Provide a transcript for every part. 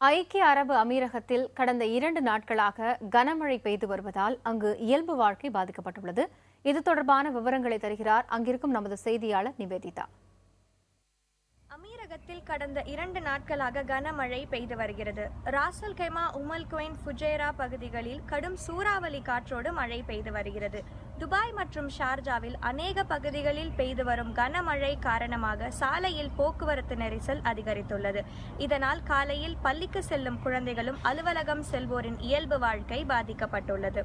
ஐக்கிய அரபு அமீரகத்தில் கடந்த 2 நாட்களாக கனமழை பெய்து வருவதால் அங்கு இயல்பு வாழ்க்கை பாதிக்கப்பட்டுள்ளது. இது தொடர்பான விவரங்களை தருகிறார் அங்கிருக்கும் நமது செய்தியாளர் நிவேதிதா. அமீரகத்தில் கடந்த 2 நாட்களாக கனமழை பெய்து வருகிறது. ராஸ் அல் கைமா, உமல் குவைன், ஃபுஜைரா பகுதிகளில் கடும் சூறாவளி காற்றோடு மழை பெய்து வருகிறது. துபாய் மற்றும் ஷார்ஜாவில் அநேக பகுதிகளில் பெய்து வரும் கனமழை காரணமாக சாலையில் போக்குவரத்து நெரிசல் அதிகரித்துள்ளது. இதனால் காலையில் பள்ளிக்கு செல்லும் குழந்தைகளும் அலுவலகம் செல்வோரின் இயல்பு வாழ்க்கை பாதிக்கப்பட்டுள்ளது.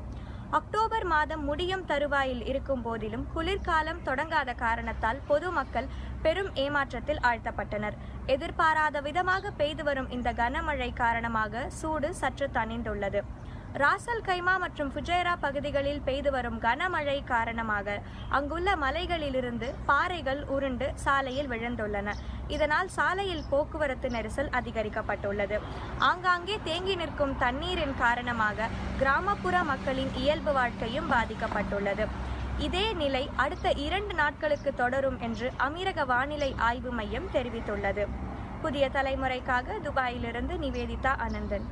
அக்டோபர் மாதம் முடியும் தருவாயில் இருக்கும் போதிலும் குளிர்காலம் தொடங்காத காரணத்தால் பொதுமக்கள் பெரும் ஏமாற்றத்தில் ஆழ்த்தப்பட்டனர். எதிர்பாராத விதமாக பெய்து வரும் இந்த கனமழை காரணமாக சூடு சற்று தணிந்துள்ளது. ராஸ் அல் கைமா மற்றும் ஃபுஜைரா பகுதிகளில் பெய்து வரும் கனமழை காரணமாக அங்குள்ள மலைகளிலிருந்து பாறைகள் உருண்டு சாலையில் விழுந்துள்ளன. இதனால் சாலையில் போக்குவரத்து நெரிசல் அதிகரிக்கப்பட்டுள்ளது. ஆங்காங்கே தேங்கி நிற்கும் தண்ணீரின் காரணமாக கிராமப்புற மக்களின் இயல்பு வாழ்க்கையும் பாதிக்கப்பட்டுள்ளது. இதே நிலை அடுத்த 2 நாட்களுக்கு தொடரும் என்று அமீரக வானிலை ஆய்வு மையம் தெரிவித்துள்ளது. புதிய தலைமுறைக்காக துபாயிலிருந்து நிவேதிதா ஆனந்தன்.